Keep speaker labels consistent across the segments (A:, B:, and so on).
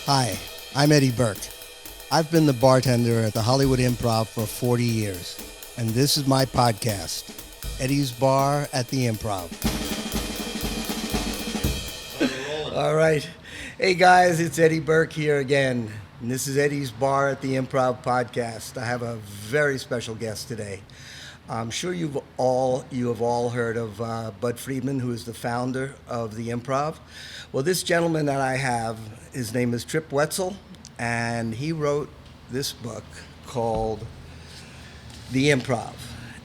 A: Hi, I'm Eddie Burke. I've been the bartender at the Hollywood Improv for 40 years, and this is my podcast, Eddie's Bar at the Improv. All right. Hey guys, it's Eddie Burke here again, and this is Eddie's Bar at the Improv podcast. I have a very special guest today. I'm sure you have all heard of Budd Friedman, who is the founder of the Improv. Well, this gentleman that I have, his name is Tripp Whetsell, and he wrote this book called The Improv.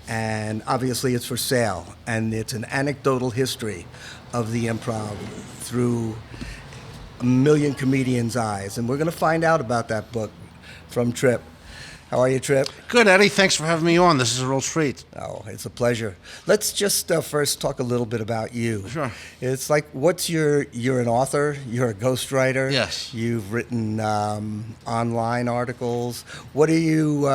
A: And obviously it's for sale, and it's an anecdotal history of the Improv through a million comedians' eyes. And we're going to find out about that book from Tripp. How are you, Tripp?
B: Good, Eddie. Thanks for having me on. This is a real treat.
A: Oh, it's a pleasure. Let's just first talk a little bit about you.
B: Sure.
A: It's like, you're an author, you're a ghostwriter.
B: Yes.
A: You've written online articles. What are you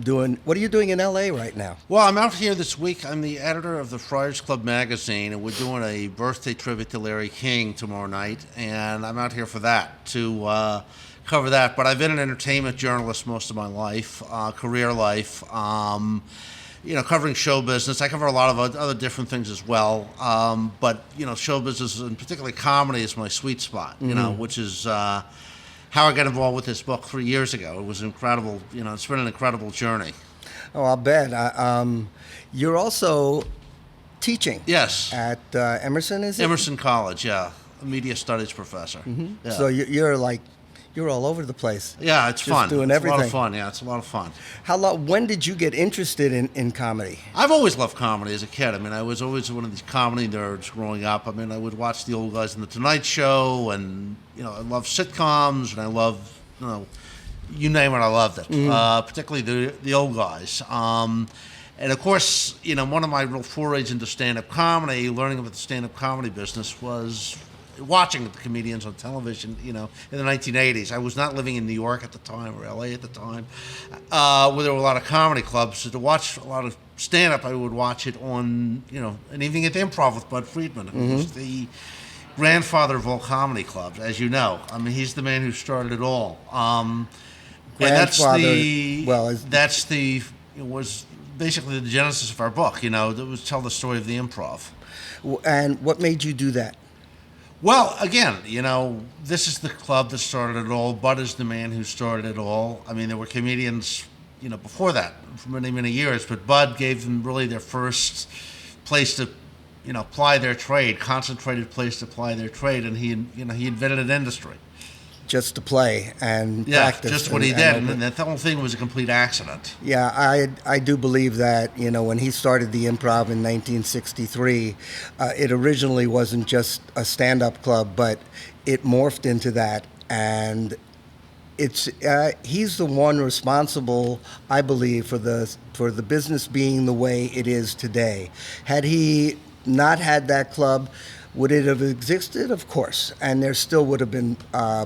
A: doing? What are you doing in LA right now?
B: Well, I'm out here this week. I'm the editor of the Friars Club magazine, and we're doing a birthday tribute to Larry King tomorrow night, and I'm out here for that, to cover that. But I've been an entertainment journalist most of my life, career life, covering show business. I cover a lot of other different things as well. But show business, and particularly comedy, is my sweet spot, which is how I got involved with this book 3 years ago. It was incredible. It's been an incredible journey.
A: Oh, I'll bet. You're also teaching.
B: Yes.
A: At Emerson, is it?
B: Emerson College, yeah. A media studies professor.
A: Mm-hmm.
B: Yeah.
A: So you're all over the place.
B: Yeah, it's fun.
A: Doing
B: it's
A: everything.
B: A lot of fun. Yeah, it's a lot of fun.
A: When did you get interested in comedy?
B: I've always loved comedy as a kid. I mean, I was always one of these comedy nerds growing up. I mean, I would watch the old guys in the Tonight Show, and I love sitcoms, and I love, you name it, I loved it. Particularly the old guys. And of course, one of my real forays into stand-up comedy, learning about the stand-up comedy business, was watching the comedians on television, in the 1980s. I was not living in New York at the time, or LA at the time, where there were a lot of comedy clubs. So to watch a lot of stand-up, I would watch it on, an evening at the Improv with Budd Friedman, who was the grandfather of all comedy clubs, as you know. I mean, he's the man who started it all. And was basically the genesis of our book, that was tell the story of the Improv.
A: And what made you do that?
B: Well, again, this is the club that started it all. Budd is the man who started it all. I mean, there were comedians, before that for many, many years, but Budd gave them really their first place to, ply their trade, concentrated place to ply their trade, and he invented an industry.
A: Just to play and practice.
B: Yeah, just what he did, and that whole thing was a complete accident.
A: Yeah, I do believe that, when he started the Improv in 1963, it originally wasn't just a stand-up club, but it morphed into that, and he's the one responsible, I believe, for the business being the way it is today. Had he not had that club, would it have existed? Of course. And there still would have been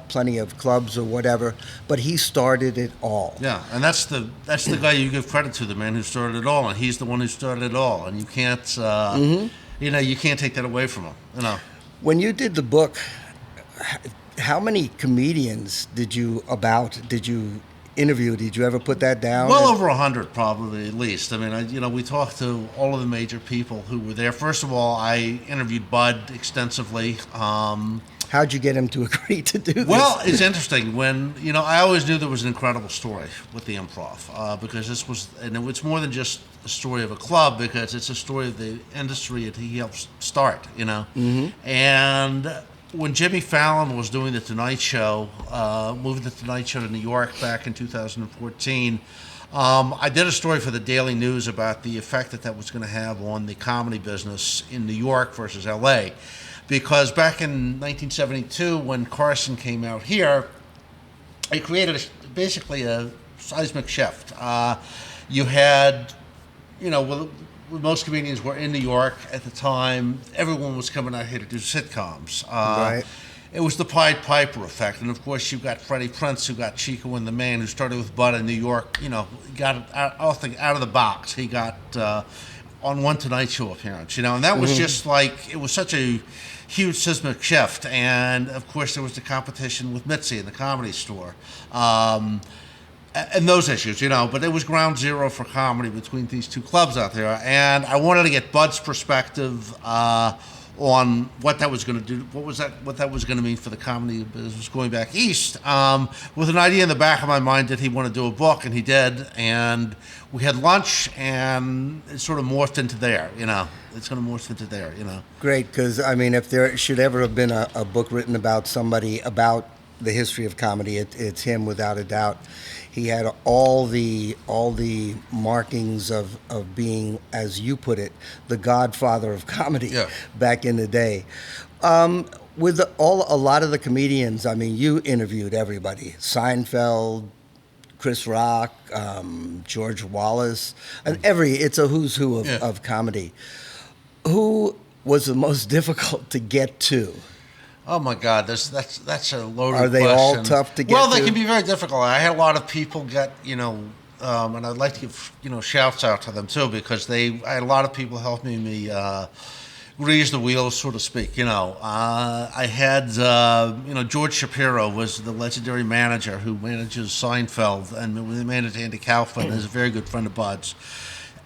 A: plenty of clubs or whatever, but he started it all.
B: Yeah, and that's the guy you give credit to, the man who started it all, and he's the one who started it all, and you can't you can't take that away from him.
A: When you did the book, how many comedians did you interview? Did you ever put that down?
B: Well, over 100 probably, at least. I mean, we talked to all of the major people who were there. First of all, I interviewed Budd extensively.
A: How'd you get him to agree to do this?
B: Well, it's interesting. When, I always knew there was an incredible story with the Improv, because it's more than just a story of a club, because it's a story of the industry that he helped start, And when Jimmy Fallon was doing The Tonight Show, moving The Tonight Show to New York back in 2014, I did a story for the Daily News about the effect that was going to have on the comedy business in New York versus LA. Because back in 1972, when Carson came out here, it created basically a seismic shift. You had, most comedians were in New York at the time. Everyone was coming out here to do sitcoms.
A: Right.
B: It was the Pied Piper effect. And of course, you've got Freddie Prinze, who got Chico and the Man, who started with Budd in New York. Got it out of the box. He got on one Tonight Show appearance, and that was just like, it was such a huge seismic shift. And of course, there was the competition with Mitzi in the Comedy Store. And those issues, but it was ground zero for comedy between these two clubs out there. And I wanted to get Budd's perspective on what that was going to do, what that was going to mean for the comedy business going back east, with an idea in the back of my mind that he wanted to do a book, and he did. And we had lunch, and it sort of morphed into there, It's going to morph into there,
A: Great, because, if there should ever have been a book written about somebody, about the history of comedy, it's him without a doubt. He had all the markings of being, as you put it, the godfather of comedy back in the day. With a lot of the comedians, you interviewed everybody: Seinfeld, Chris Rock, George Wallace, and it's a who's who of comedy. Who was the most difficult to get to?
B: Oh my God, that's a loaded question.
A: Are they all tough to get to?
B: Well, they can be very difficult. I had a lot of people get, and I'd like to give, shouts out to them too, because I had a lot of people helping me grease the wheels, so to speak. I had, George Shapiro was the legendary manager who manages Seinfeld, and he managed Andy Kaufman, is a very good friend of Bud's.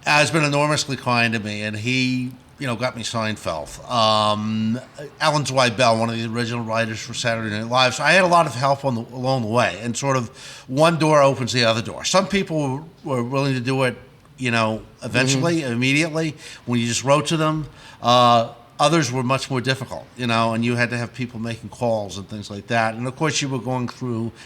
B: Has been enormously kind to me, and he got me Seinfeld. Alan Zweibel, one of the original writers for Saturday Night Live. So I had a lot of help along the way, and sort of one door opens the other door. Some people were willing to do it, eventually, immediately, when you just wrote to them. Others were much more difficult, and you had to have people making calls and things like that. And of course, you were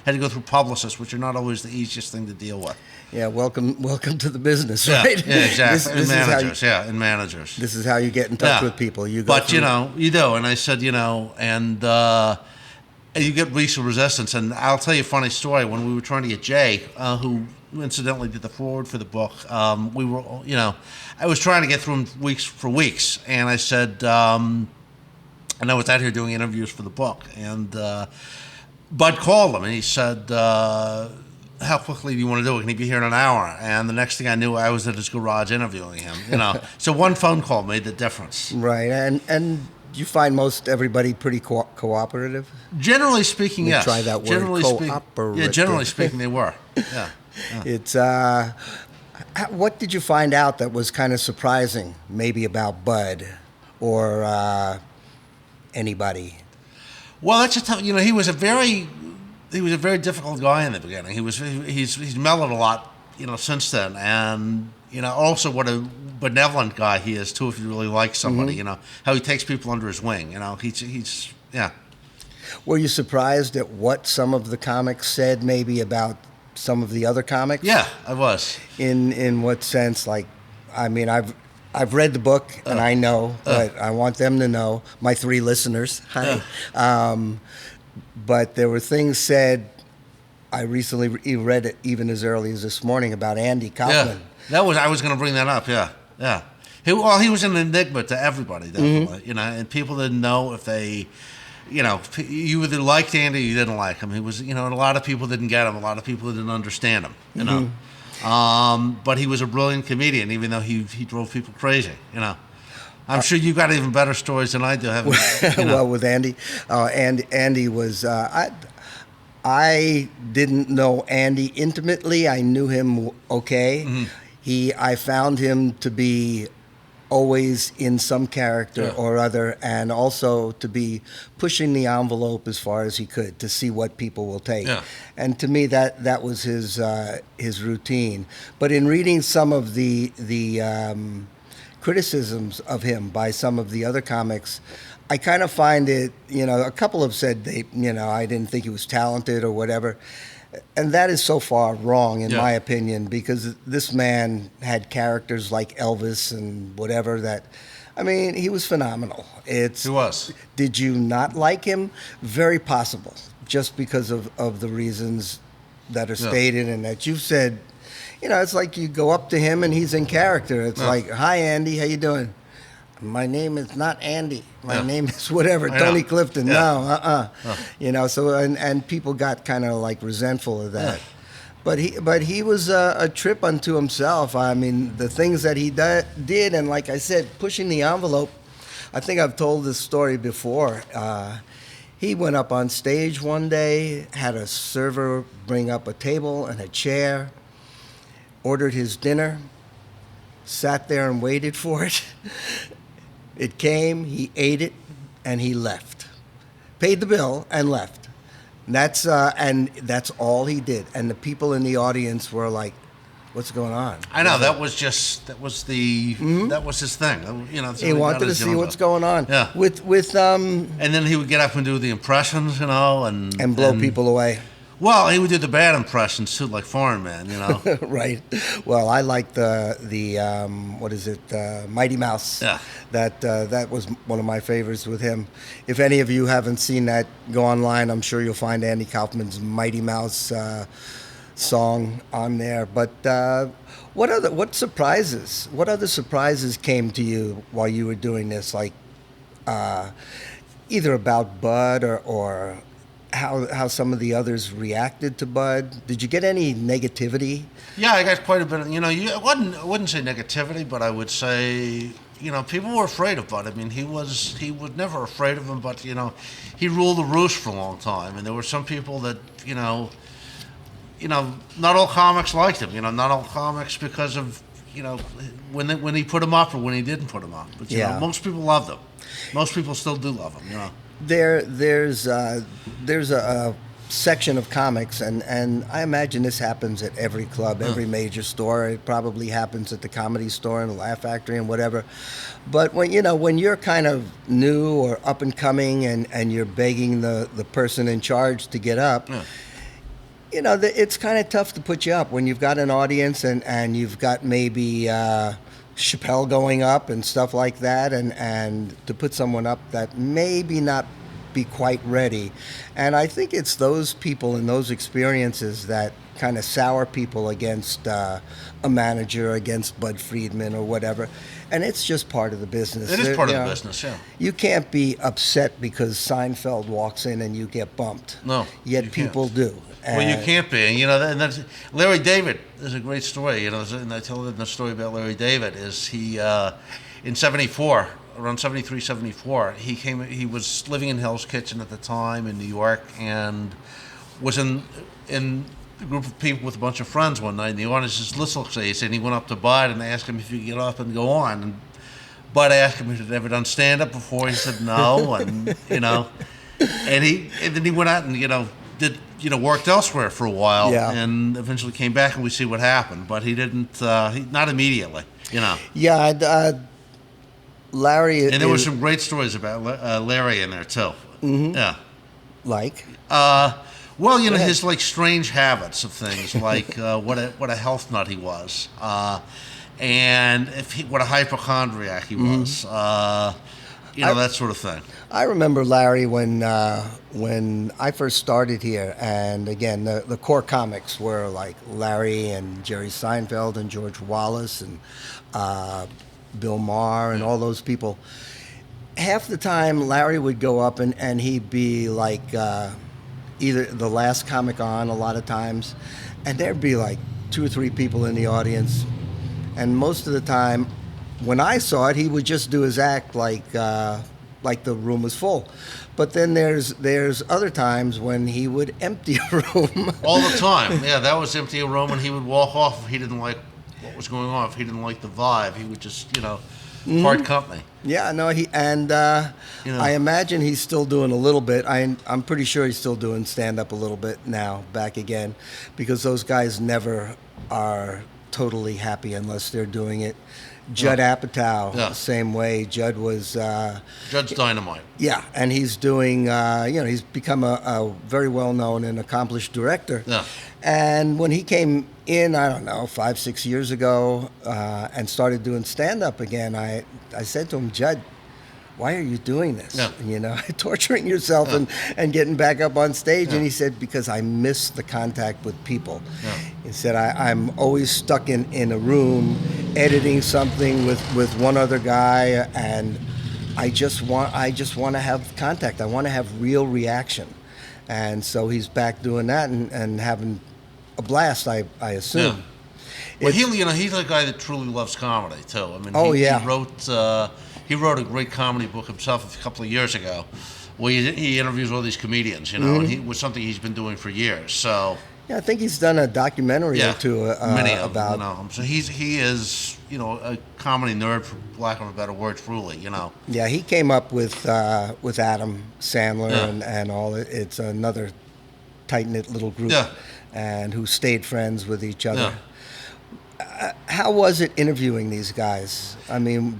B: had to go through publicists, which are not always the easiest thing to deal with.
A: Yeah, welcome to the business, right?
B: Yeah, exactly. And managers.
A: This is how you get in touch with people. You
B: do. And I said, and you get resistance. And I'll tell you a funny story. When we were trying to get Jay, who incidentally did the foreword for the book, we were, I was trying to get through him weeks. And I said, and I was out here doing interviews for the book. And Budd called him, and he said, how quickly do you want to do it? Can he be here in an hour? And the next thing I knew, I was at his garage interviewing him. So one phone call made the difference.
A: Right, and you find most everybody pretty cooperative.
B: Generally speaking, yes.
A: Try that word.
B: Generally
A: cooperative.
B: Generally speaking, they were. Yeah.
A: It's what did you find out that was kind of surprising, maybe about Budd or anybody?
B: Well, that's a tough. He was a very difficult guy in the beginning. He's mellowed a lot, since then, and also what a benevolent guy he is too. If you really like somebody, how he takes people under his wing. He's.
A: Were you surprised at what some of the comics said, maybe about some of the other comics?
B: Yeah, I was.
A: In what sense? Like, I've read the book and I know, but I want them to know. My 3 listeners. Hi. But there were things said. I recently read it even as early as this morning about Andy Kaufman.
B: Yeah, I was going to bring that up. Yeah. He was an enigma to everybody, definitely. And people didn't know if they, you either liked Andy or you didn't like him. He was, and a lot of people didn't get him. A lot of people didn't understand him. But he was a brilliant comedian, even though he drove people crazy. I'm sure you got even better stories than I do.
A: Well, with Andy, Andy was. I didn't know Andy intimately. I knew him okay. I found him to be always in some character or other, and also to be pushing the envelope as far as he could to see what people will take. And to me, that was his routine. But in reading some of the criticisms of him by some of the other comics, I kind of find it, a couple have said I didn't think he was talented or whatever. And that is so far wrong, in my opinion, because this man had characters like Elvis and whatever that, he was phenomenal. He
B: was.
A: Did you not like him? Very possible, just because of the reasons that are stated and that you've said. It's like you go up to him and he's in character. It's like, hi, Andy, how you doing? My name is not Andy. My name is whatever, Tony Clifton. No, So, and people got kind of like resentful of that. But he was a trip unto himself. I mean, the things that he did, and like I said, pushing the envelope. I think I've told this story before. He went up on stage one day, had a server bring up a table and a chair, ordered his dinner, sat there and waited for it. It came, he ate it, and he left. Paid the bill and left. And that's all he did. And the people in the audience were like, "What's going on?"
B: I know that was his thing. You know,
A: he wanted to see what's going on.
B: Yeah.
A: And
B: then he would get up and do the impressions, you know, and
A: blow people away.
B: Well, he would do the bad impressions too, like Foreign Man, you know.
A: Right. Well, I like the Mighty Mouse.
B: Yeah.
A: That was one of my favorites with him. If any of you haven't seen that, go online. I'm sure you'll find Andy Kaufman's Mighty Mouse song on there. But what other surprises came to you while you were doing this? Like either about Budd or how some of the others reacted to Budd. Did you get any negativity?
B: Yeah, I got quite a bit of, I wouldn't say negativity, but I would say, people were afraid of Budd. I mean, he was never afraid of him, but, he ruled the roost for a long time. And there were some people that, not all comics liked him, not all comics because of, when he put him up or when he didn't put him up. But, most people loved him. Most people still do love him,
A: There's a section of comics, and I imagine this happens at every club, every major store. It probably happens at the Comedy Store and the Laugh Factory and whatever. But when you're kind of new or up and coming, and you're begging the person in charge to get up, it's kind of tough to put you up when you've got an audience and you've got maybe Chappelle going up and stuff like that, and to put someone up that maybe not be quite ready. And I think it's those people and those experiences that kind of sour people against a manager, against Budd Friedman or whatever. And it's just part of the business.
B: It is part of the business, yeah.
A: You can't be upset because Seinfeld walks in and you get bumped.
B: No.
A: Yet people do.
B: Well, you can't be, and that's Larry David is a great story, and I tell the story about Larry David is he in '74, around '73, '74, he was living in Hell's Kitchen at the time in New York, and was in a group of people with a bunch of friends one night, and the audience just listened. He said he went up to Budd and asked him if he could get up and go on, and Budd asked him if he'd ever done stand up before. He said no, and and then he went out and did worked elsewhere for a while, and eventually came back, and we see what happened. But he didn't, not immediately,
A: Yeah, Larry.
B: And there were some great stories about Larry in there too.
A: Mm-hmm.
B: Yeah,
A: like.
B: Well, his like strange habits of things, like what a health nut he was, and what a hypochondriac he was. That sort of thing.
A: I remember Larry when I first started here, and again, the core comics were like Larry and Jerry Seinfeld and George Wallace and Bill Maher and all those people. Half the time, Larry would go up and he'd be like either the last comic on a lot of times, and there'd be like 2 or 3 people in the audience, and most of the time, when I saw it, he would just do his act like the room was full. But then there's other times when he would empty a room.
B: All the time. Yeah, that was empty a room, and he would walk off if he didn't like what was going on. If he didn't like the vibe, he would just, part company.
A: Yeah, no, I imagine he's still doing a little bit. I'm pretty sure he's still doing stand-up a little bit now, back again, because those guys never are totally happy unless they're doing it. Judd Apatow, same way. Judd was...
B: Judd's dynamite.
A: Yeah, and he's doing, he's become a very well-known and accomplished director.
B: Yeah.
A: And when he came in, I don't know, 5-6 years ago, and started doing stand-up again, I said to him, Judd, why are you doing this?
B: Yeah.
A: Torturing yourself and getting back up on stage. Yeah. And he said, because I miss the contact with people. Yeah. He said, I'm always stuck in a room editing something with one other guy, and I just want to have contact. I want to have real reaction. And so he's back doing that and having a blast, I assume.
B: Yeah. Well, he's a guy that truly loves comedy too. I mean, he wrote a great comedy book himself a couple of years ago, where he interviews all these comedians, and he was something he's been doing for years. So
A: yeah, I think he's done a documentary or two
B: many of
A: about.
B: them, so he is a comedy nerd, for lack of a better word, truly.
A: Yeah, he came up with Adam Sandler and all. It's another tight knit little group, and who stayed friends with each other.
B: Yeah.
A: How was it interviewing these guys? I mean,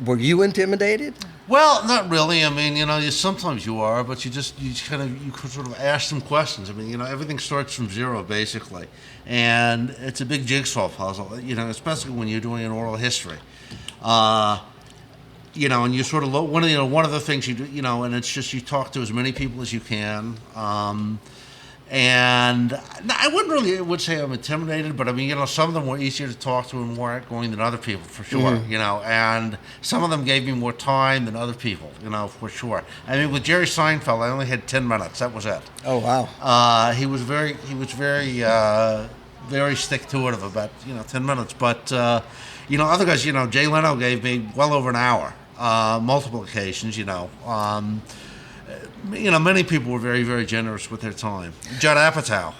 A: were you intimidated?
B: Well, not really. I mean, sometimes you are, but you could sort of ask them questions. I mean, everything starts from zero basically, and it's a big jigsaw puzzle. Especially when you're doing an oral history. And you sort of one of the things you do, and it's just you talk to as many people as you can. And I would say I'm intimidated, but I mean, some of them were easier to talk to and more outgoing than other people, for sure, and some of them gave me more time than other people, for sure. I mean, with Jerry Seinfeld, I only had 10 minutes. That was it.
A: Oh, wow.
B: He was very stick-to-it about, 10 minutes. But, other guys, Jay Leno gave me well over an hour, multiple occasions, many people were very, very generous with their time. Judd Apatow,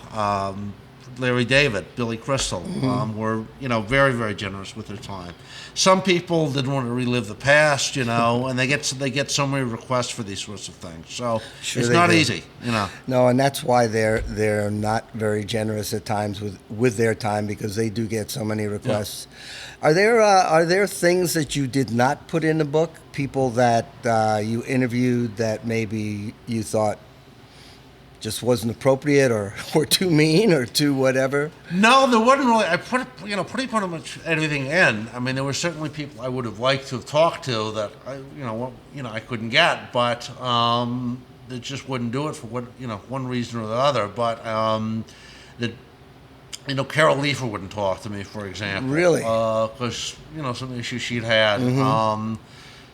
B: Larry David, Billy Crystal were, very, very generous with their time. Some people didn't want to relive the past, and they get so many requests for these sorts of things. So it's not easy,
A: No, and that's why they're not very generous at times with their time, because they do get so many requests. Yeah. Are there things that you did not put in the book? People that you interviewed that maybe you thought just wasn't appropriate, or too mean, or too whatever?
B: No, there wasn't really. I put pretty much everything in. I mean, there were certainly people I would have liked to have talked to that I couldn't get, but they just wouldn't do it for one reason or the other. But Carol Leifer wouldn't talk to me, for example.
A: Really?
B: Because some issues she'd had.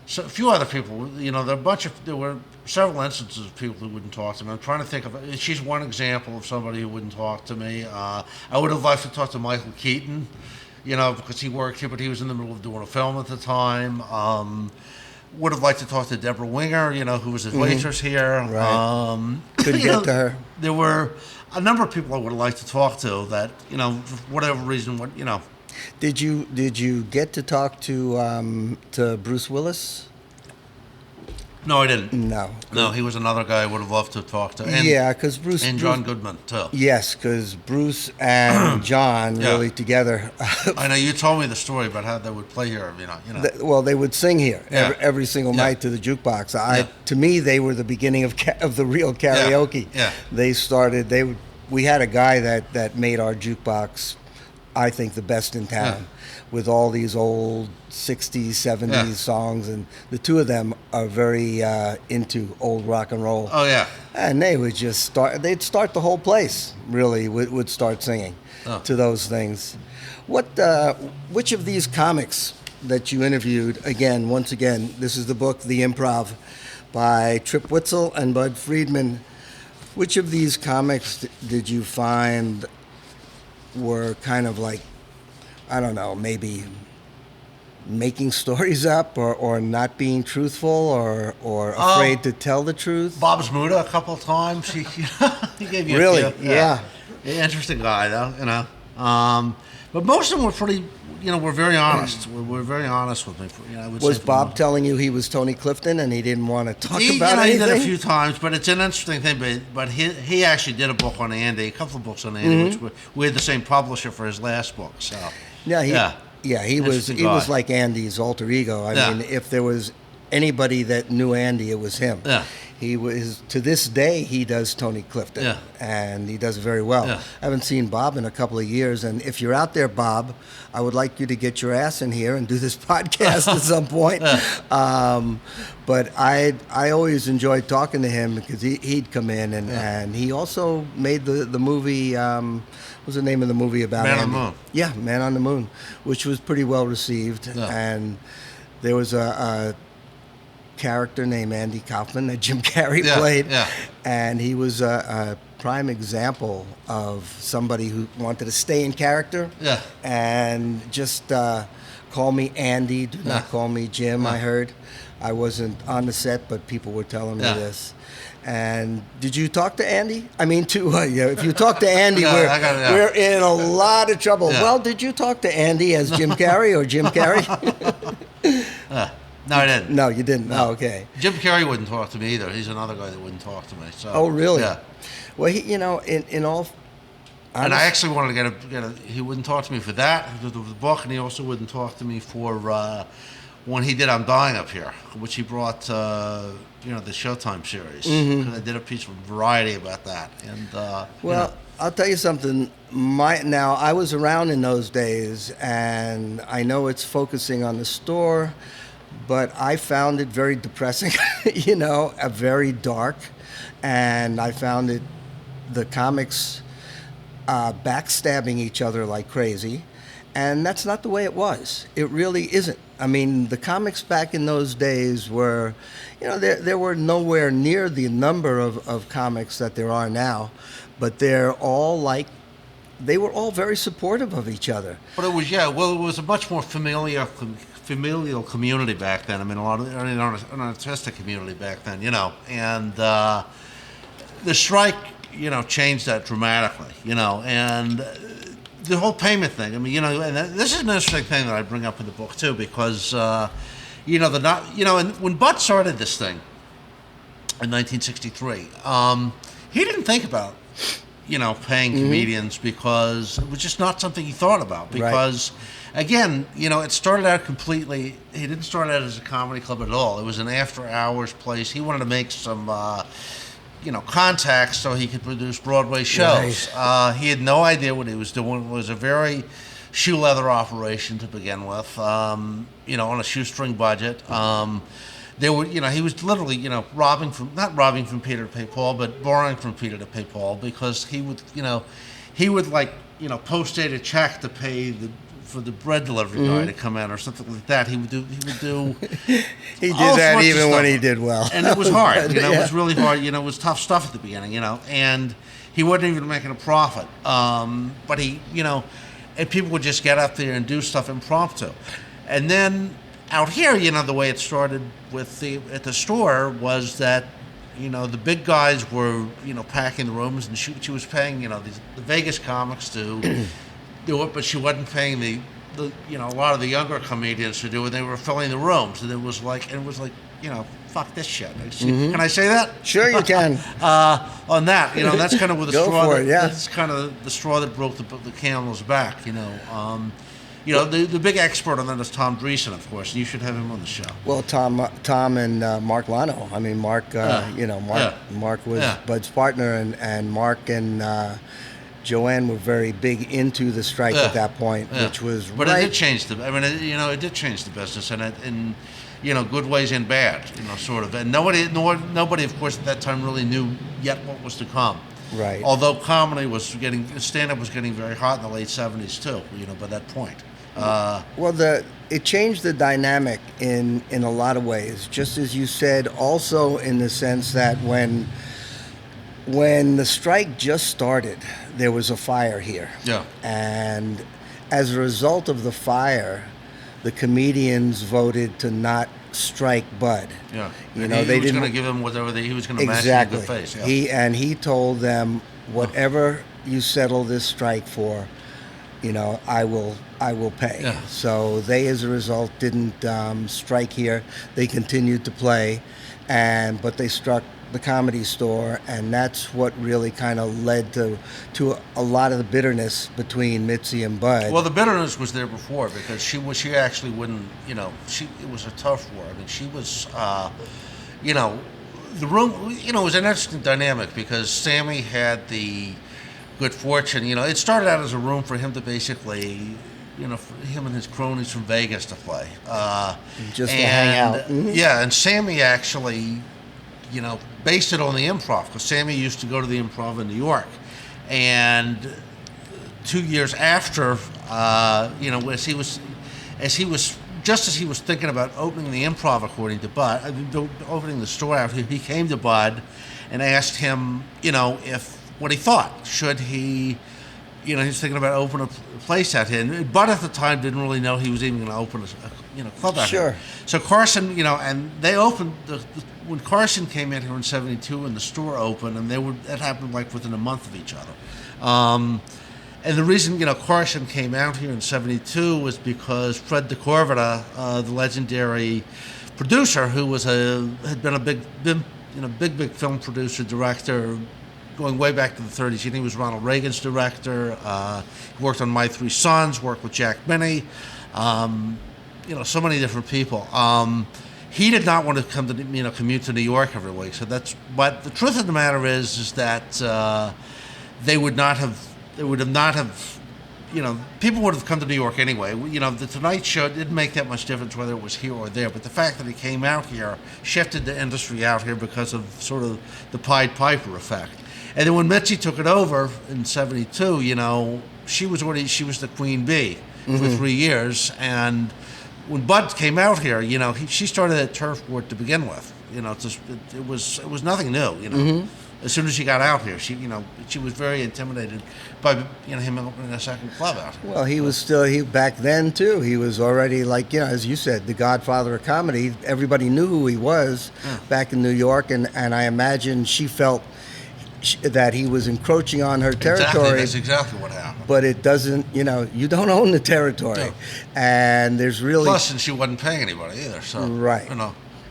B: So a few other people, there were several instances of people who wouldn't talk to me. I'm trying to think of, she's one example of somebody who wouldn't talk to me. I would have liked to talk to Michael Keaton, because he worked here, but he was in the middle of doing a film at the time. Would have liked to talk to Deborah Winger, who was a waitress here.
A: Right. Couldn't get to her.
B: There were a number of people I would have liked to talk to that, for whatever reason,
A: Did you get to talk to Bruce Willis?
B: No, I didn't.
A: No,
B: he was another guy I would have loved to talk to. And,
A: because Bruce
B: and John Goodman too.
A: Yes, because Bruce and John really together.
B: I know you told me the story about how they would play here.
A: Well, they would sing here every single night to the jukebox. To me, they were the beginning of the real karaoke.
B: Yeah.
A: They started. We had a guy that made our jukebox, I think, the best in town, with all these old 60s, 70s songs, and the two of them are very into old rock and roll.
B: Oh, yeah.
A: And they would just they'd start the whole place, really, would start singing to those things. Which of these comics that you interviewed, once again, this is the book, The Improv, by Tripp Whetsell and Budd Friedman, which of these comics did you find were kind of like, I don't know, maybe making stories up, or not being truthful, or afraid to tell the truth?
B: Bob Zmuda a couple of times. He gave you
A: really,
B: a few. Yeah. Interesting guy though, but most of them were pretty. We're very honest. We're very honest with me.
A: Was Bob telling you he was Tony Clifton and he didn't want to talk about
B: anything? He did a
A: anything?
B: few times, but it's an interesting thing. But he actually did a book on Andy, a couple of books on Andy, which we had the same publisher for his last book. So
A: he was like Andy's alter ego. I mean, if there was anybody that knew Andy, it was him.
B: Yeah.
A: He was, to this day, he does Tony Clifton, and he does it very well.
B: Yeah.
A: I haven't seen Bob in a couple of years, and if you're out there, Bob, I would like you to get your ass in here and do this podcast at some point. But I always enjoyed talking to him, because he'd come in, and he also made the movie, what was the name of the movie about
B: Man
A: Andy?
B: on the Moon.
A: Yeah, Man on the Moon, which was pretty well received, and there was a character named Andy Kaufman that Jim Carrey played, and he was prime example of somebody who wanted to stay in character.
B: Yeah.
A: And just call me Andy. Do not call me Jim. I heard. I wasn't on the set, but people were telling me this. And did you talk to Andy? I mean, if you talk to Andy, we're in a lot of trouble.
B: Yeah.
A: Well, did you talk to Andy as Jim Carrey or Jim Carrey?
B: No, I didn't.
A: No, you didn't.
B: No.
A: Oh, okay.
B: Jim Carrey wouldn't talk to me either. He's another guy that wouldn't talk to me. So.
A: Oh, really?
B: Yeah.
A: Well, in all.
B: And I actually wanted to get a. He wouldn't talk to me for that, the book, and he also wouldn't talk to me for when he did I'm Dying Up Here, which he brought, the Showtime series.
A: Mm-hmm.
B: I did a piece from Variety about that. And
A: I'll tell you something. Now, I was around in those days, and I know it's focusing on the store, but I found it very depressing, very dark, and I found the comics backstabbing each other like crazy, and that's not the way it was. It really isn't. I mean, the comics back in those days were, there were nowhere near the number of comics that there are now, but they were all very supportive of each other.
B: But it was a much more familial community back then. I mean, an artistic community back then, and the strike, changed that dramatically, and the whole payment thing. I mean, and this is an interesting thing that I bring up in the book too, because, and when Budd started this thing in 1963, he didn't think about, paying comedians because it was just not something he thought about. Because, again, it started out completely. He didn't start out as a comedy club at all. It was an after-hours place. He wanted to make some. Contacts so he could produce Broadway shows.
A: Right.
B: He had no idea what he was doing. It was a very shoe leather operation to begin with, on a shoestring budget. He was literally, not robbing from Peter to pay Paul, but borrowing from Peter to pay Paul, because he would post-date a check to pay for the bread delivery guy to come out or something like that. He would do
A: he did that even when he did well.
B: And it was hard, it was really hard, it was tough stuff at the beginning, and he wasn't even making a profit. But he, and people would just get up there and do stuff impromptu. And then out here, the way it started at the store was that, the big guys were, packing the rooms, and she was paying, the Vegas comics to do it, but she wasn't paying the a lot of the younger comedians to do it. They were filling the rooms, and it was like, fuck this shit. Can I say that?
A: Sure, you can.
B: On that, that's kind of where the
A: Go
B: straw.
A: for it, yeah.
B: That's kind of the straw that broke the camel's back. The big expert on that is Tom Dreesen, of course. You should have him on the show.
A: Well, Tom and Mark Lano. I mean, Mark. Mark was Bud's partner, and Mark and Joanne were very big into the strike at that point, which was.
B: But it did change it did change the business, and in good ways and bad, sort of. And nobody, of course, at that time really knew yet what was to come.
A: Right.
B: Although stand-up was getting very hot in the late '70s too. By that point.
A: It changed the dynamic in a lot of ways, just as you said. Also, in the sense that when the strike just started, there was a fire here.
B: Yeah.
A: And as a result of the fire, the comedians voted to not strike Budd.
B: Yeah.
A: He
B: was going to give them whatever he was going to match in good face. Yeah.
A: He told them, whatever you settle this strike for, I will pay.
B: Yeah.
A: So they, as a result, didn't strike here. They continued to play, but they struck the Comedy Store, and that's what really kind of led to a lot of the bitterness between Mitzi and Budd.
B: Well, the bitterness was there before, because she actually wouldn't, it was a tough war. I mean, she was, the room, it was an interesting dynamic, because Sammy had the good fortune, it started out as a room for him to basically, for him and his cronies from Vegas to play.
A: Just to hang out.
B: Mm-hmm. Yeah, and Sammy actually, based it on the Improv, because Sammy used to go to the Improv in New York. And 2 years after, as he was thinking about opening the Improv, according to Budd, opening the store out, he came to Budd and asked him, if what he thought. Should he, he was thinking about opening a place out here. And Budd at the time didn't really know he was even going to open a club out here. So Carson, and they opened, when Carson came in here in 72 and the store opened, and that happened like within a month of each other. And the reason, Carson came out here in 72 was because Fred DeCorvita, the legendary producer who had been a big film producer, director, going way back to the 30s. He was Ronald Reagan's director. He worked on My Three Sons, worked with Jack Benny, so many different people. He did not want to come to, commute to New York every week. But the truth of the matter is that they would not have, people would have come to New York anyway. The Tonight Show didn't make that much difference whether it was here or there, but the fact that he came out here shifted the industry out here because of sort of the Pied Piper effect. And then when Mitzi took it over in 72, she was the queen bee for 3 years. And when Budd came out here, she started at Turf Ward to begin with. It was nothing new. As soon as she got out here, she was very intimidated by him opening a second club out here.
A: Well, he was back then too. He was already as you said, the godfather of comedy. Everybody knew who he was back in New York, and I imagine she felt that he was encroaching on her territory.
B: Exactly, that's exactly what happened.
A: But it doesn't, you don't own the territory.
B: No.
A: And there's really...
B: Plus, and she wasn't paying anybody either, so...
A: Right.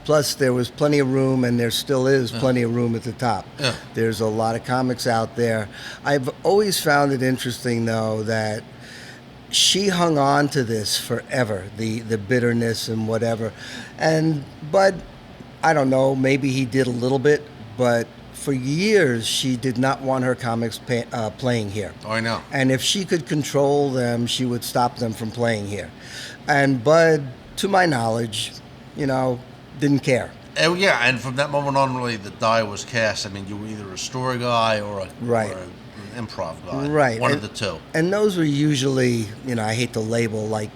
A: Plus, there was plenty of room, and there still is plenty of room at the top.
B: Yeah.
A: There's a lot of comics out there. I've always found it interesting, though, that she hung on to this forever, the bitterness and whatever. And Budd, I don't know, maybe he did a little bit, but for years, she did not want her comics playing here.
B: Oh, I know.
A: And if she could control them, she would stop them from playing here. And Budd, to my knowledge, didn't care.
B: Yeah, and from that moment on, really, the die was cast. I mean, you were either a story guy or an improv guy.
A: Right.
B: One of the two.
A: And those were usually, I hate to label like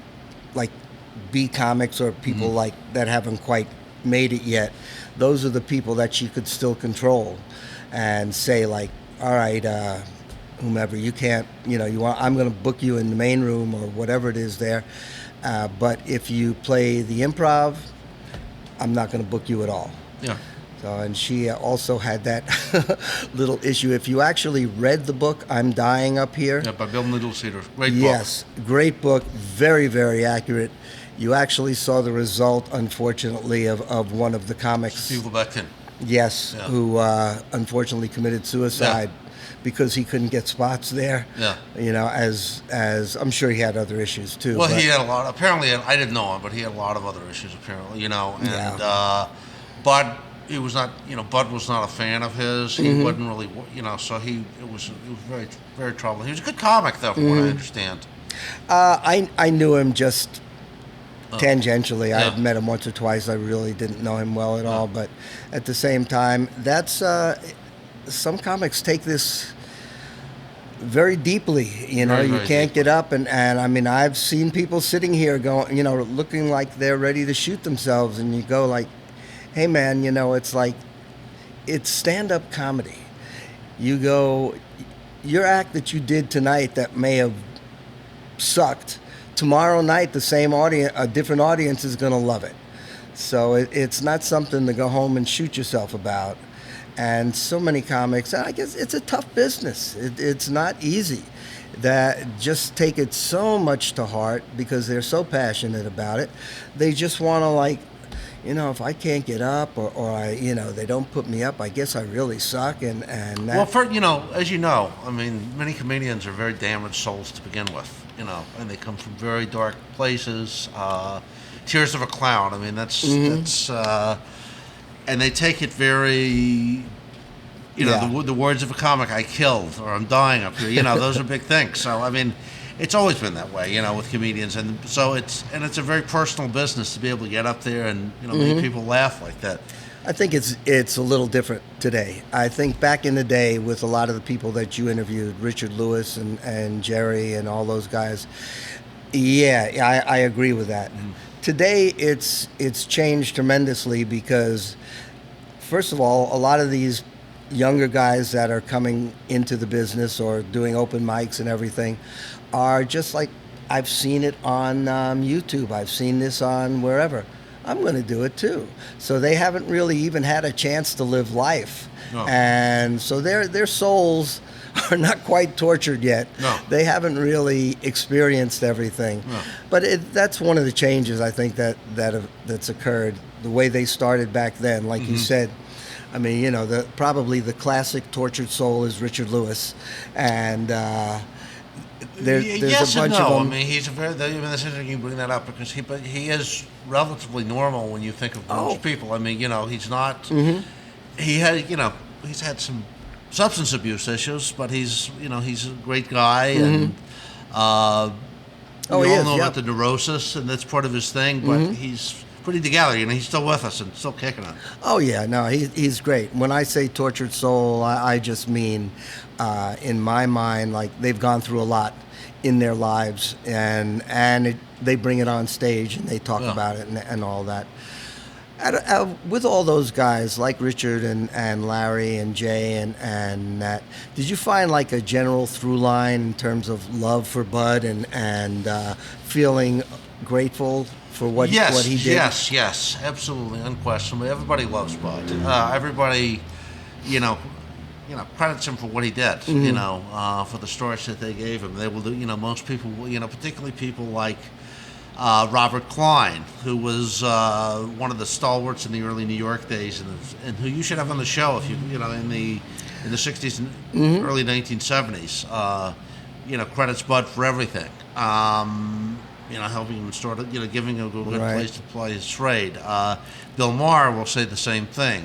A: B comics or people like that haven't quite made it yet. Those are the people that she could still control and say all right, whomever, you can't, I'm going to book you in the main room or whatever it is there. But if you play the improv, I'm not going to book you at all.
B: Yeah.
A: So, and she also had that little issue. If you actually read the book, I'm Dying Up Here.
B: Yeah, by Bill Noodle-Cedar. Great book.
A: Yes, great book. Very, very accurate. You actually saw the result, unfortunately, of one of the comics.
B: Steve Lebeckton.
A: Yes, who unfortunately committed suicide because he couldn't get spots there.
B: Yeah.
A: As I'm sure he had other issues too.
B: Well, he had a lot. Apparently, I didn't know him, but he had a lot of other issues. Apparently, and Budd, he was not. Budd was not a fan of his. He wasn't really. So it was very, very troubling. He was a good comic, though, from what I understand.
A: I knew him just tangentially. I had met him once or twice. I really didn't know him well at all. But at the same time, that's some comics take this very deeply.
B: Very,
A: you
B: very
A: can't
B: deeply.
A: get up, and I mean, I've seen people sitting here going, looking like they're ready to shoot themselves, and you go like, hey man, it's like, it's stand-up comedy. You go, your act that you did tonight that may have sucked, tomorrow night the same audience, a different audience is going to love it. So it's not something to go home and shoot yourself about. And so many comics, I guess it's a tough business. It's not easy. That just take it so much to heart because they're so passionate about it. They just want to if I can't get up or I, they don't put me up, I guess I really suck. And that,
B: well, as you know, I mean, many comedians are very damaged souls to begin with, and they come from very dark places. Tears of a Clown. I mean, that's and they take it very, the words of a comic, I killed, or I'm dying up here, those are big things. So, I mean, it's always been that way, with comedians. And so it's a very personal business to be able to get up there and, make people laugh like that.
A: I think it's a little different today. I think back in the day with a lot of the people that you interviewed, Richard Lewis and Jerry and all those guys, I agree with that. Today, it's changed tremendously because, first of all, a lot of these younger guys that are coming into the business or doing open mics and everything are just like, I've seen it on YouTube. I've seen this on wherever. I'm going to do it too. So they haven't really even had a chance to live life.
B: No.
A: And so their souls are not quite tortured yet.
B: No.
A: They haven't really experienced everything.
B: No.
A: But that's one of the changes I think that's occurred. The way they started back then, like you said. I mean, you know, probably the classic tortured soul is Richard Lewis, and there's
B: yes
A: a bunch
B: and no.
A: of them.
B: I mean, he's a very. That's interesting you bring that up because he is relatively normal when you think of most people. I mean, you know, he's not. He had, you know, he's had some substance abuse issues, but he's a great guy, and we all know about the neurosis, and that's part of his thing. But he's pretty together. You know, he's still with us and still kicking it.
A: Oh yeah, no, he's great. When I say tortured soul, I just mean, in my mind, like they've gone through a lot in their lives, and they bring it on stage and they talk about it and all that. With all those guys like Richard and Larry and Jay and that, did you find like a general through line in terms of love for Budd and feeling grateful for what he did?
B: Yes, absolutely, unquestionably. Everybody loves Budd. Everybody, you know, credits him for what he did. You know, for the stories that they gave him. They will do. You know, most people, you know, particularly people like Robert Klein, who was one of the stalwarts in the early New York days, and who you should have on the show if you know in the 60s and early 1970s. You know, credits Budd for everything. You know, helping him start, you know, giving him a good place to play his trade. Bill Maher will say the same thing.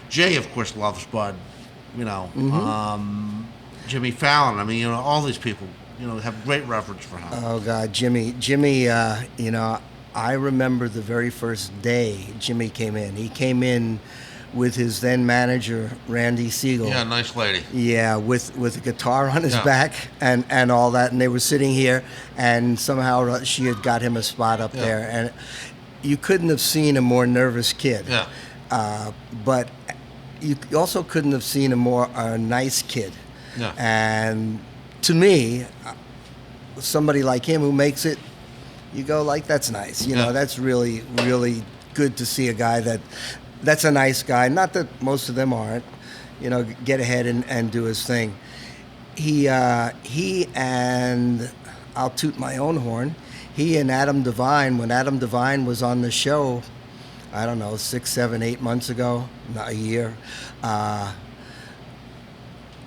B: Jay, of course, loves Budd. You know, Jimmy Fallon. I mean, you know, all these people, you know, have great reverence for him.
A: Oh God, Jimmy. You know, I remember the very first day Jimmy came in. He came in with his then manager Randy Siegel.
B: Yeah, nice lady.
A: Yeah, with a guitar on his back and all that, and they were sitting here, and somehow she had got him a spot up there, and you couldn't have seen a more nervous kid.
B: Yeah.
A: But you also couldn't have seen a nice kid.
B: Yeah.
A: And to me, somebody like him who makes it, you go like, that's nice. You know, that's really, really good to see a guy that's a nice guy. Not that most of them aren't. You know, get ahead and do his thing. He and I'll toot my own horn. He and Adam Devine, when Adam Devine was on the show, I don't know, 6, 7, 8 months ago, not a year,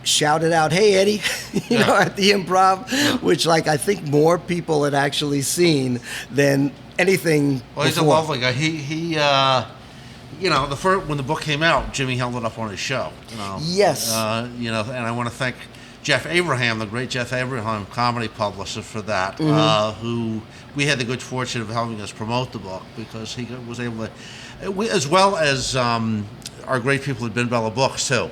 A: shouted out, "Hey Eddie," you know, at the Improv, which like I think more people had actually seen than anything.
B: Well, he's
A: before.
B: a lovely guy. He you know, when the book came out, Jimmy held it up on his show. You know,
A: Yes.
B: You know, and I want to thank Jeff Abraham, the great Jeff Abraham, comedy publisher, for that. Who we had the good fortune of helping us promote the book because he was able to, as well as our great people at Ben Bella Books too.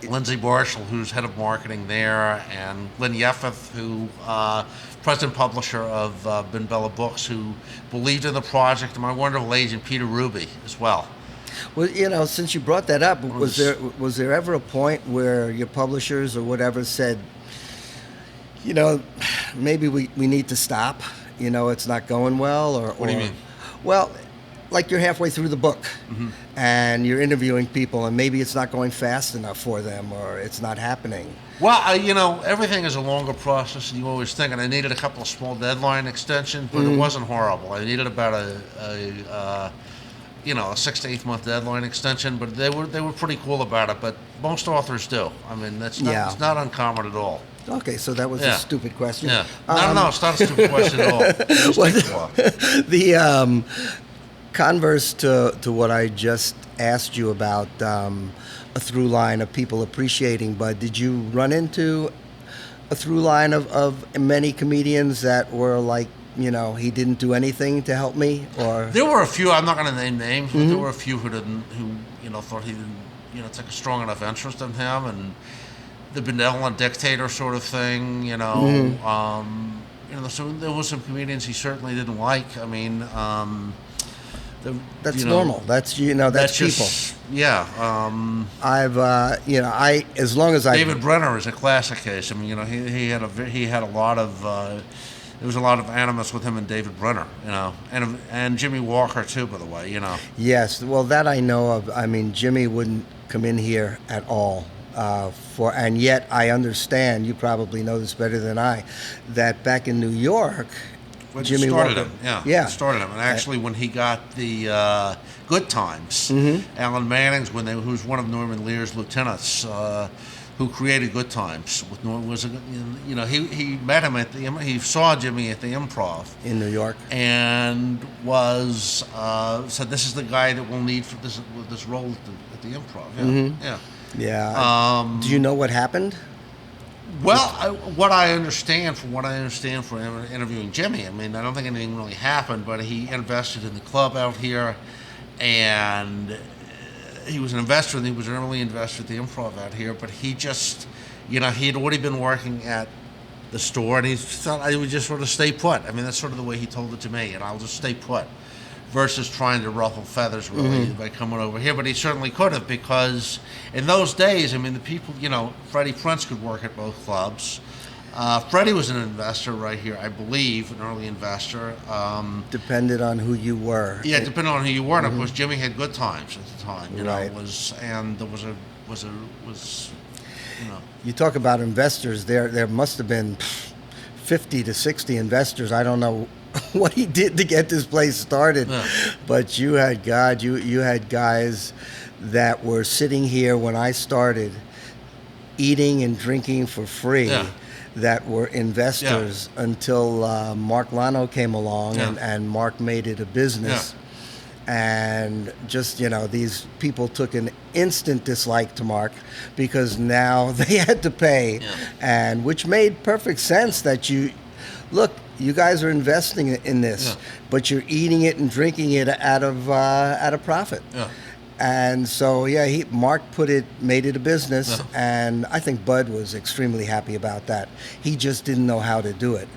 B: Lindsay Marshall, who's head of marketing there, and Lynn Yeffeth, who president publisher of Ben Bella Books, who believed in the project, and my wonderful agent Peter Ruby as well.
A: Well, you know, since you brought that up, was there ever a point where your publishers or whatever said, you know, maybe we need to stop? You know, it's not going well, or
B: what do you mean?
A: Well, like you're halfway through the book, and you're interviewing people, and maybe it's not going fast enough for them, or it's not happening.
B: Well, you know, everything is a longer process than you always think, and I needed a couple of small deadline extensions, but it wasn't horrible. I needed about a 6 to 8 month deadline extension, but they were pretty cool about it. But most authors do. I mean, it's not uncommon at all.
A: Okay, so that was a stupid question.
B: Yeah. No, it's not a stupid question at all.
A: The converse to what I just asked you about, a through line of people appreciating Budd, did you run into a through line of many comedians that were like, you know, he didn't do anything to help me? Or
B: there were a few, I'm not going to name names, but there were a few who thought he didn't, you know, take a strong enough interest in him, and the benevolent dictator sort of thing, you know. So there were some comedians he certainly didn't like. I mean,
A: that's normal. That's people.
B: Yeah.
A: As long as I
B: David Brenner is a classic case. I mean, he had a lot of there was a lot of animus with him and David Brenner, and Jimmy Walker too, by the way,
A: Yes, well, that I know of. I mean, Jimmy wouldn't come in here at all. And yet I understand, you probably know this better than I, that back in New York,
B: Well,
A: Jimmy
B: started
A: Walker,
B: him, yeah. Started him, and actually, when he got the Good Times, Alan Manning's who's one of Norman Lear's lieutenants, who created Good Times with Norman he met him he saw Jimmy at the Improv
A: in New York,
B: and was said, "This is the guy that we'll need for this role at the Improv." Yeah,
A: yeah. Do you know what happened?
B: Well, what I understand from interviewing Jimmy, I mean, I don't think anything really happened, but he invested in the club out here, and he was an investor, and he was an early investor at the Improv out here, but he just, he had already been working at the store, and he thought I would just sort of stay put. I mean, that's sort of the way he told it to me, and I'll just stay put, versus trying to ruffle feathers really by coming over here. But he certainly could have, because in those days, I mean, the people, Freddie Prince could work at both clubs. Freddie was an investor right here, I believe, an early investor.
A: Depended on who you were.
B: Yeah, depending on who you were, and of course Jimmy had Good Times at the time.
A: Right. You talk about investors. There must have been 50 to 60 investors. I don't know what he did to get this place started, but you had guys that were sitting here when I started, eating and drinking for free. That were investors until Mark Lano came along and Mark made it a business. And just, these people took an instant dislike to Mark because now they had to pay, and which made perfect sense that you guys are investing in this, but you're eating it and drinking it out of profit. And so, Mark made it a business, and I think Budd was extremely happy about that. He just didn't know how to do it.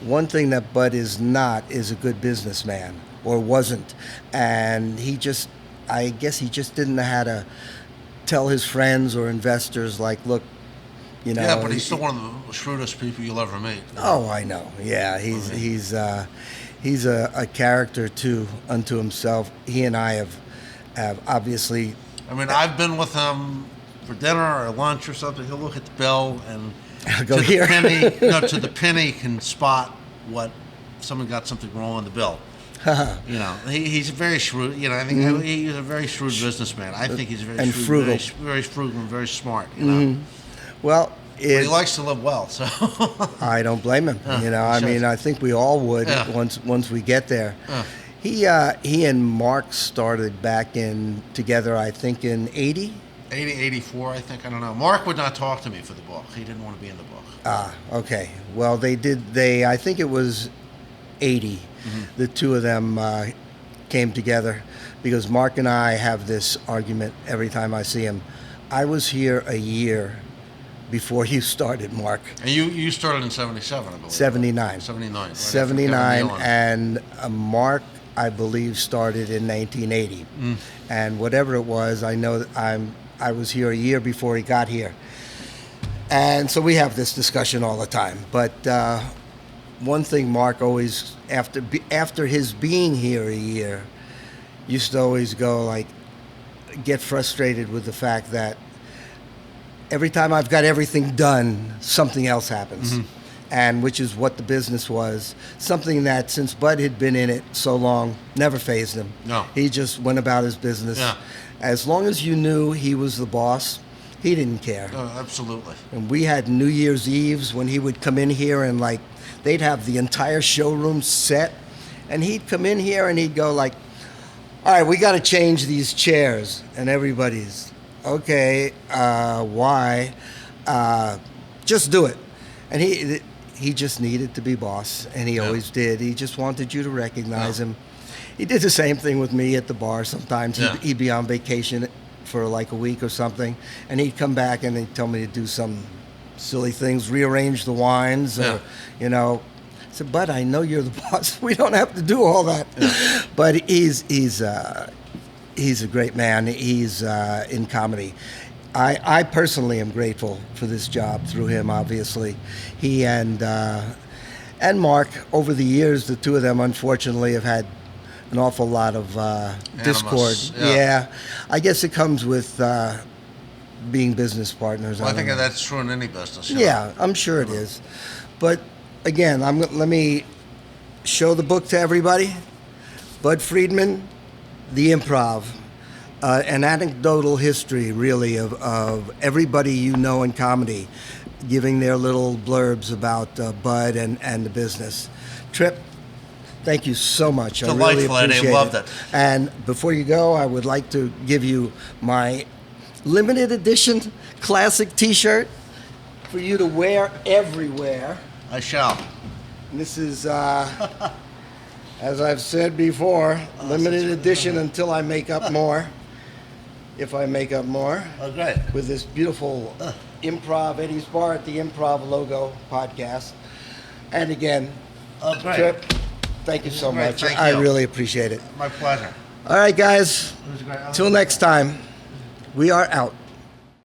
A: One thing that Budd is not is a good businessman, or wasn't. And I guess he just didn't know how to tell his friends or investors, like, look,
B: Yeah, but he's still one of the shrewdest people you'll ever meet.
A: Oh, I know. Yeah, he's a character unto himself. He and I have obviously.
B: I mean, I've been with him for dinner or lunch or something. He'll look at the bill and
A: go here.
B: To the penny can spot what someone got something wrong on the bill. He's very shrewd. I think he's a very shrewd businessman. I think he's very shrewd,
A: frugal,
B: very frugal, and very smart.
A: Well.
B: But he likes to live well, so
A: I don't blame him. I mean, I think we all would once we get there. He and Mark started back together, I think, in 80?
B: 80, 84, I think. I don't know. Mark would not talk to me for the book. He didn't want to be in the book.
A: Okay. Well, I think it was 80. The two of them came together because Mark and I have this argument every time I see him. I was here a year before you started, Mark.
B: And you started in 77, I believe.
A: 79.
B: 79. Right
A: 79, and Mark, I believe, started in 1980. And whatever it was, I know that I was here a year before he got here. And so we have this discussion all the time. But one thing Mark always, after his being here a year, used to always get frustrated with the fact that every time I've got everything done, something else happens. And which is what the business was. Something that, since Budd had been in it so long, never fazed him.
B: No.
A: He just went about his business.
B: Yeah.
A: As long as you knew he was the boss, he didn't care.
B: Absolutely.
A: And we had New Year's Eves when he would come in here and they'd have the entire showroom set. And he'd come in here and he'd go all right, we got to change these chairs. And everybody's, okay, why? Just do it. And he just needed to be boss, and he always did. He just wanted you to recognize him. He did the same thing with me at the bar. Sometimes he'd be on vacation for a week or something, and he'd come back and he'd tell me to do some silly things, rearrange the wines, or, I said, Bud, I know you're the boss. We don't have to do all that. But He's a great man. He's in comedy. I personally am grateful for this job through him, obviously. He and Mark, over the years, the two of them, unfortunately, have had an awful lot of discord. Yeah. I guess it comes with being business partners.
B: Well, I think that's true in any business.
A: Yeah, I'm sure it is. But again, let me show the book to everybody. Budd Friedman, The Improv. An anecdotal history, really, of everybody you know in comedy giving their little blurbs about Budd and the business. Tripp, thank you so much. I really appreciate it.
B: I loved it.
A: And before you go, I would like to give you my limited edition classic T-shirt for you to wear everywhere.
B: I shall.
A: And this is, as I've said before, limited edition until I make up more. If I make up more.
B: Oh, great.
A: With this beautiful Improv, Eddie's Bar at the Improv logo podcast. And again, Tripp, thank you so much. I really appreciate it.
B: My pleasure.
A: All right, guys. Till next time, we are out.